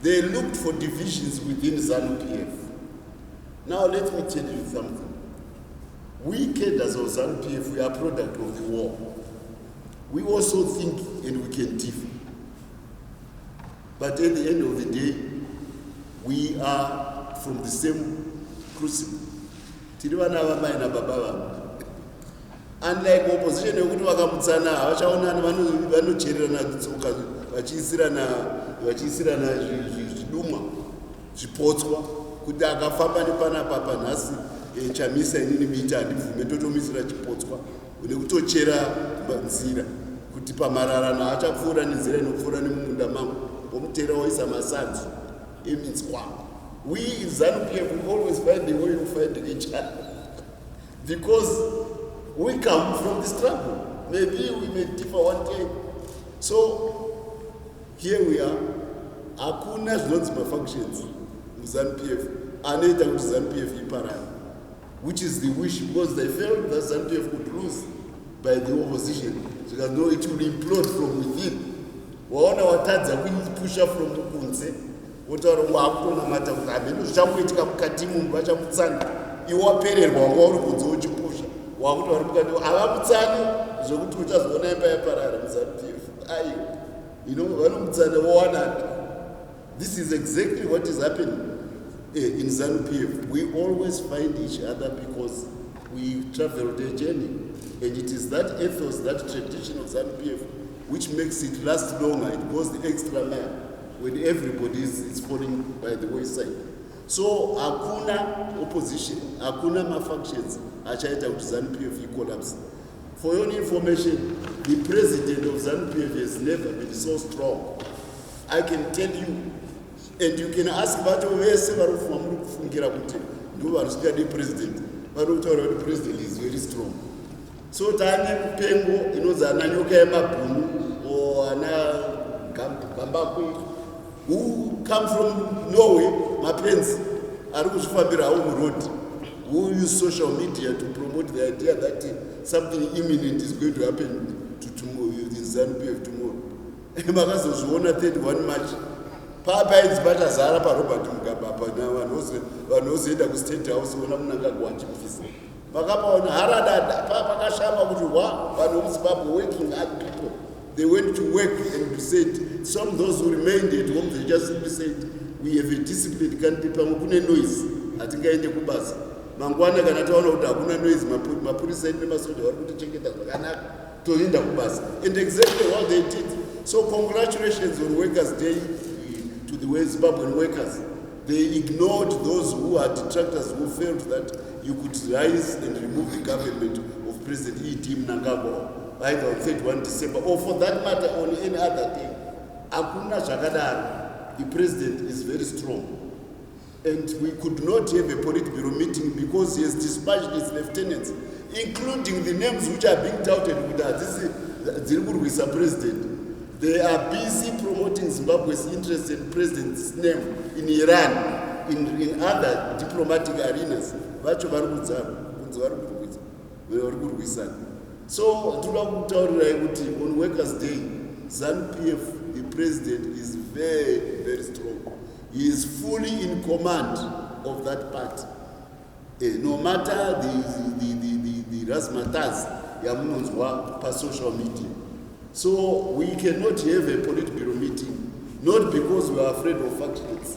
They looked for divisions within Zanu PF. Now let me tell you something. We cadres of Zanu PF, we are a product of the war. We also think and we can differ. But at the end of the day, we are from the same crucible. Unlike opposition, yokuti vakamutsana havachaonani vanochererana tsoka vachiisirana zvidumwa zvipotswa kuti akafamba nepanapa panhasi chamisa inini miita handibvume totomisira chipotswa nekutochera nzira kuti pamararano haachapfuura nenzira inopfuura nemumunda mangu omutera waisa masanzu eMutsvangwa. We in Zanu PF, we always find a way to find each other because we come from the struggle. Maybe we may differ one day. So here we are. Hakuna zvinonzi functions Zanu PF. Anoita kuti Zanu PF iparare, which is the wish, because they felt that Zanu PF could lose by the opposition. So that no, it will implode from within. Waona watadza kuipusha from kunze. Wotaura wakutonamata kuti hameno zvichamuitika mukati munhu vachamutsana. Iwe wapererwa wanga uri kunze uchipusha. Wakuti vari mukati havamutsani zvokuti uchazoona imba yaparara muZanu PF. Aiwa. Vanomutsana vowanani. This is exactly what is happening in Zanu PF. We always find each other because we traveled a journey. And it is that ethos, that tradition of Zanu PF, which makes it last longer. It goes the extra mile when everybody is falling by the wayside. So, hakuna opposition, hakuna malfunctions, achaita kuti Zanu PF collapse. For your information, the president of Zanu PF has never been so strong. I can tell you, and you can ask vacho vese varikufuma muri kufungira kuti ndo vanosvika nepresident, vanotaura kuti president is very strong. So taane mupengo inonzi ana nyoka yemabhunu or ana gambakwe who come from Norway, mapenzi ari kuzvifambira hawo muroad, who use social media to promote the idea that something imminent is going to happen to tomorrow in Zanu PF tomorrow. Makazozviona 31 March papainzi pachazara paRobert Mugabe apa vanozoenda kuState House vona munangagwa achimufisa pakapaona haradada pakashama kuti vanhu vemuZimbabwe working hard people, they went to work and said some of those who remained at home, they just simply said we have a disciplined country, pamwe kune noise hatingaende kubasa mangwana kana taona kuti hakuna noise mapurisa edu nemasoja vari kutichengeta zvakanaka toenda kubasa, and exactly what they did. So congratulations on Workers' Day to the Zimbabwean workers. They ignored those who are detractors who felt that you could rise and remove the government of President E.D. Mnangagwa either on 31 December or for that matter on any other day. Hakuna zvakadaro. The president is very strong. And we could not have a Politburo meeting because he has dispatched his lieutenants, including the names which are being touted with that. This is the president. They are busy promoting Zimbabwe's interest in president's name in Iran, in other diplomatic arenas. So, on Workers' Day, Zanu PF, the president, is very, very strong. He is fully in command of that part. No matter the razzmatazz yamunonzwa pa social media. So we cannot have a Politburo meeting, not because we are afraid of factions.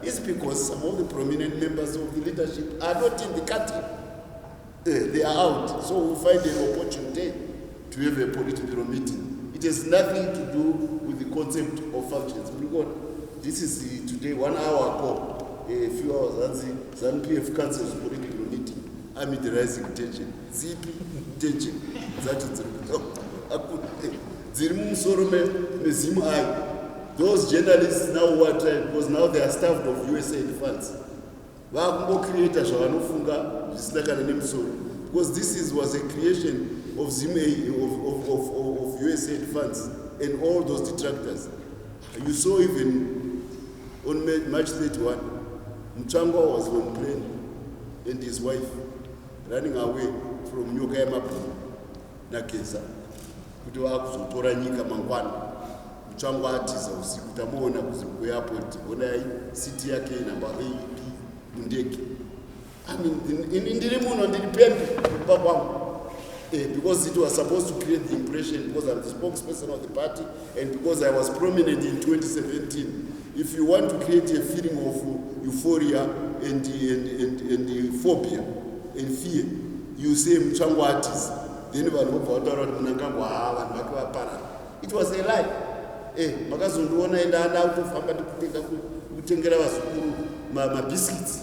It's because some of the prominent members of the leadership are not in the country. They are out. So we find an opportunity to have a Politburo meeting. It has nothing to do with the concept of factions. This is today, 1 hour ago, a few hours, Zanu PF cancels Politburo meeting. Amid the rising tension. Zipi tension. Those journalists now who are trying, because now they are staffed of USAID funds. Because this was a creation of of USAID funds and all those detractors. You saw even on March 31, Mutsvangwa was on plane and his wife running away from Nyoka Yamapu, Nakeza. kuti vakuzotora nyika mangwana. Mutsvangwa atiza usiku tamuona kuairport, onai city yake number 8 mundege. I mean, ndiri muno ndiri pembe kumba kwangu. Because it was supposed to create the impression, because I'm the spokesperson of the party, and because I was prominent in 2017. If you want to create a feeling of euphoria and phobia and fear, you say Mutsvangwa artists. Then it was a lie. Makazondiona enda kutofamba kutengera vazukuru mabiscuits.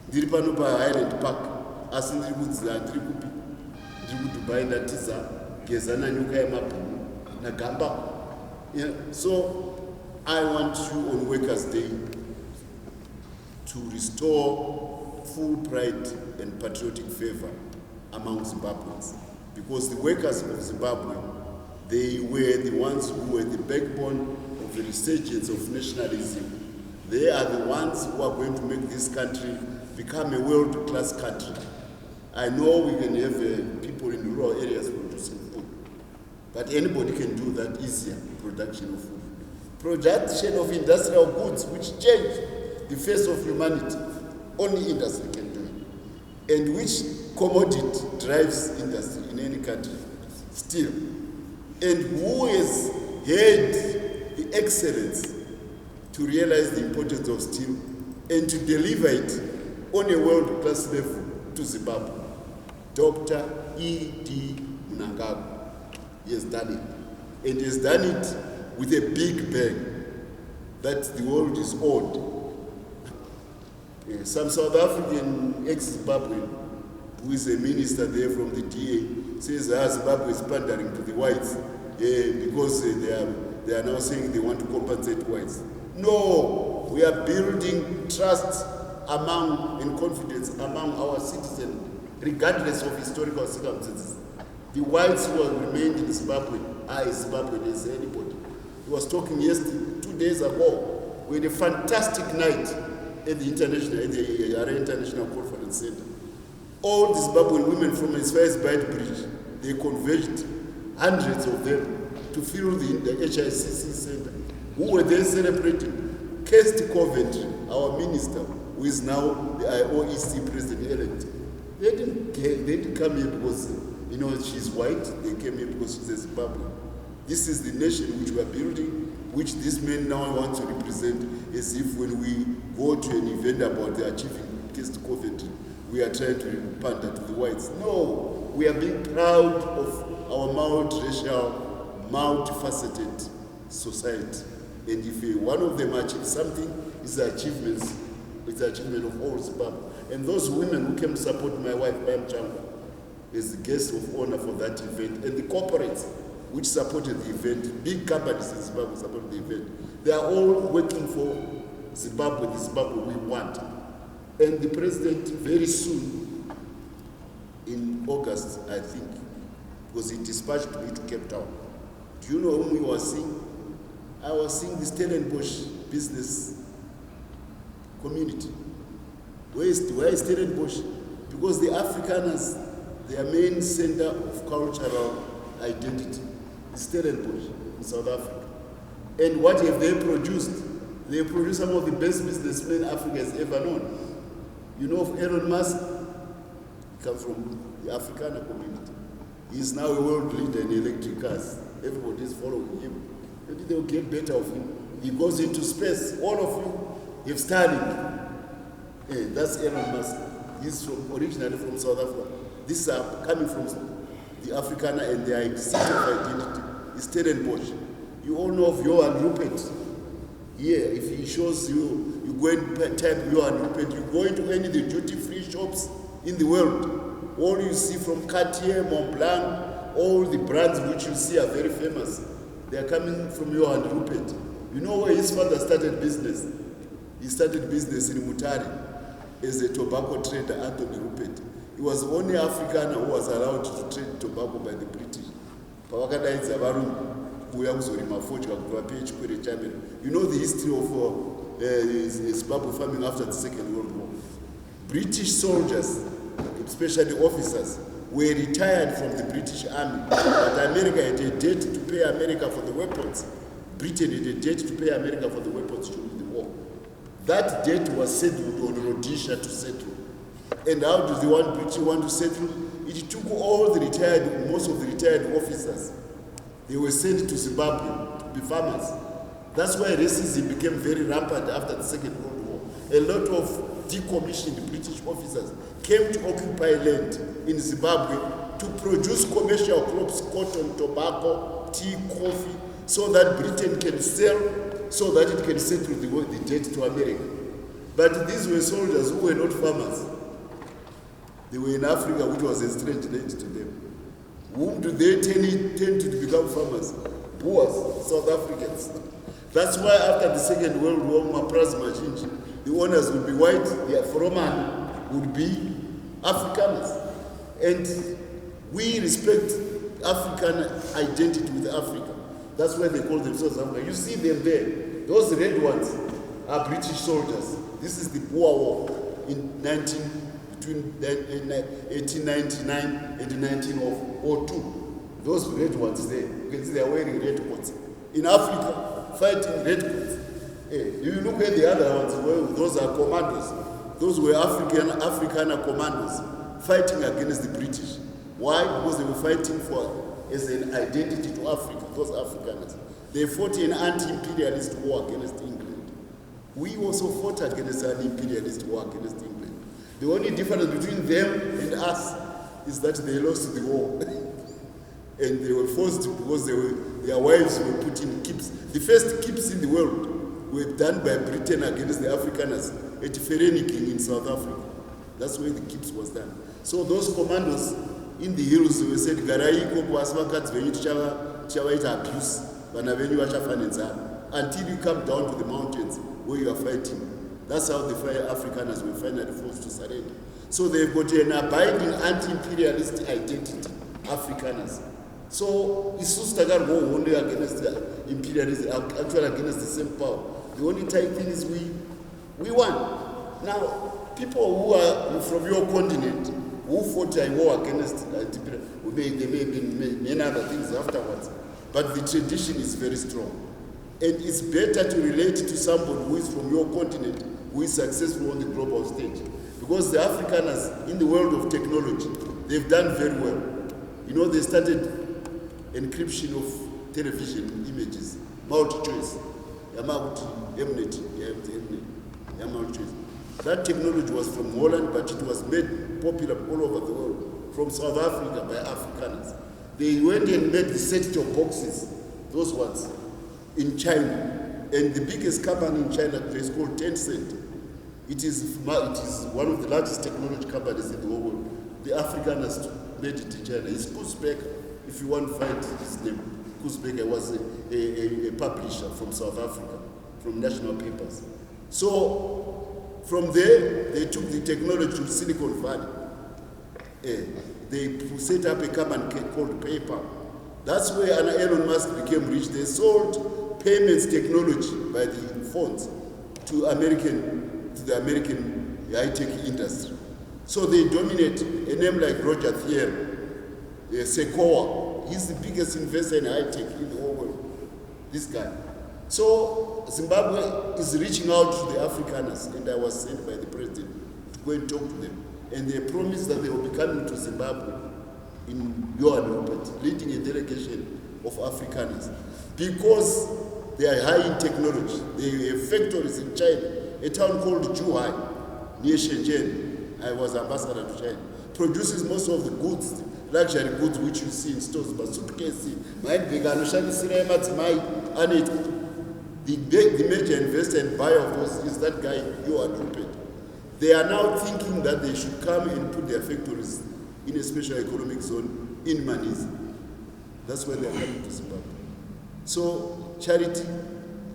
Ndiri pano paHighland Park, asi ndiri kudzira ndiri kupi? Ndiri kuDubai ndatiza gezana nyuka yemabhunu nagamba. So I want you on Workers' Day to restore full pride and patriotic fervor among Zimbabweans, because the workers of Zimbabwe, they were the ones who were the backbone of the resurgence of nationalism. They are the ones who are going to make this country become a world-class country. I know we can have people in rural areas producing food, but anybody can do that easier, production of food. Production of industrial goods, which change the face of humanity, only industry can do it. And which commodity drives industry in any country? Steel. And who has had the excellence to realize the importance of steel and to deliver it on a world-class level to Zimbabwe? Dr. E.D. Mnangagwa. He has done it. And he has done it with a big bang that the world is owed. Some South African ex-Zimbabwean, who is a minister there from the DA, says Zimbabwe is pandering to the whites because they are now saying they want to compensate whites. No, we are building trust among and confidence among our citizens, regardless of historical circumstances. The whites who have remained in Zimbabwe are as Zimbabwean as anybody. He was talking yesterday, 2 days ago. We had a fantastic night at the International Conference Center. All the Zimbabwean women from as far as Byte Bridge, they converged, hundreds of them, to fill the HICC Center, who were then celebrating Kirsty Coventry, our minister, who is now the IOEC president-elect. They didn't come here because, she's white. They came here because she's a Zimbabwean. This is the nation which we are building, which this man now wants to represent, as if when we go to an event about the achieving Kirsty Coventry, we are trying to pander to the whites. No, we are being proud of our multiracial, multifaceted society. And if one of them achieves something, it's the achievement of all Zimbabwe. And those women who came to support my wife, Mutsvangwa, as the guest of honor for that event, and the corporates which supported the event, big companies in Zimbabwe supported the event, they are all working for Zimbabwe, the Zimbabwe we want. And the president very soon, in August, I think, because he dispatched me to Cape Town. Do you know whom we were seeing? I was seeing the Stellenbosch business community. Where is Stellenbosch? Because the Afrikaners, their main center of cultural identity is Stellenbosch in South Africa. And what have they produced? They produced some of the best businessmen Africa has ever known. You know of Elon Musk? He comes from the Afrikaner community. He is now a world leader in electric cars. Everybody is following him. Maybe they'll get better of him. He goes into space. All of you have Starlink. That's Elon Musk. He's originally from South Africa. These are coming from the Afrikaner and their city of identity. It's Stellenbosch. You all know of Johan Rupert. Here, if he shows you, you go and type Johan Rupert, you go into any of the duty-free shops in the world. All you see from Cartier, Montblanc, all the brands which you see are very famous. They are coming from Johan Rupert. You know where his father started business? He started business in Mutare as a tobacco trader, Anthony Rupert. He was the only African who was allowed to trade tobacco by the British. You know the history of Zimbabwe farming after the Second World War. British soldiers, especially officers, were retired from the British Army, but America had a debt to pay America for the weapons. Britain had a debt to pay America for the weapons during the war. That debt was settled on Rhodesia to settle. And how do the British want to settle? It took all the retired, most of the retired officers. They were sent to Zimbabwe to be farmers. That's why racism became very rampant after the Second World War. A lot of decommissioned British officers came to occupy land in Zimbabwe to produce commercial crops, cotton, tobacco, tea, coffee, so that Britain can sell, so that it can settle the debt to America. But these were soldiers who were not farmers. They were in Africa, which was a strange land to them. Whom do they tend to become farmers? Boers, South Africans. That's why after the Second World War, the owners would be white, the Afro-man would be Afrikaners. And we respect African identity with Africa. That's why they call themselves Africa. You see them there. Those red ones are British soldiers. This is the Boer War between 1899 and 1902. Those red ones there, you can see they are wearing red coats. In Africa, fighting red coats. You look at the other ones, well, those are commandos. Those were Afrikaner commandos fighting against the British. Why? Because they were fighting as an identity to Africa, those Afrikaners. They fought an anti-imperialist war against England. We also fought against an imperialist war against England. The only difference between them and us is that they lost the war. And they were forced because their wives were put in keeps. The first keeps in the world were done by Britain against the Afrikaners at Vereeniging in South Africa. That's where the keeps was done. So those commandos in the hills, they said, Garaiko, Kwaswakats, when you chavaita abuse, until you come down to the mountains where you are fighting. That's how the Afrikaners were finally forced to surrender. So they've got an abiding anti-imperialist identity, Afrikaners. So it's just go only against the imperialism, actually against the same power. The only tight thing is we won. Now, people who are from your continent, who fought a war against imperialism, there may have been many other things afterwards, but the tradition is very strong. And it's better to relate to somebody who is from your continent, who is successful on the global stage. Because the Afrikaners in the world of technology, they've done very well. You know, they started encryption of television images, multi-choice. Multi-choice. That technology was from Holland, but it was made popular all over the world, from South Africa by Afrikaners. They went and made the set-top boxes, those ones, in China. And the biggest company in China is called Tencent. It is one of the largest technology companies in the whole world. The Afrikaners made it in China. It's Kutzbecker. If you want to find his name, Kutzbecker was a publisher from South Africa, from National Papers. So from there, they took the technology to Silicon Valley. They set up a company called PayPal. That's where Elon Musk became rich. They sold payments technology by the phones to the American high-tech industry. So they dominate. A name like Roger Thiel, Sequoia, he's the biggest investor in high-tech in the whole world, this guy. So Zimbabwe is reaching out to the Afrikaners, and I was sent by the president to go and talk to them. And they promised that they will be coming to Zimbabwe in Johannesburg, leading a delegation of Afrikaners. Because they are high in technology. They have factories in China, a town called Zhuhai, near Shenzhen. I was ambassador to China. Produces most of the goods, luxury goods which you see in stores, but suitcase, the major investor and buyer of those is that guy, Johan Rupert. They are now thinking that they should come and put their factories in a special economic zone in Manisa. That's why they are coming to Zimbabwe. So charity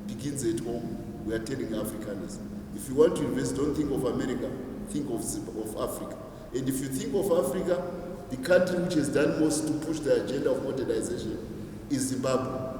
begins at home. We are telling Afrikaners, if you want to invest, don't think of America, think of Africa. And if you think of Africa, the country which has done most to push the agenda of modernization is Zimbabwe.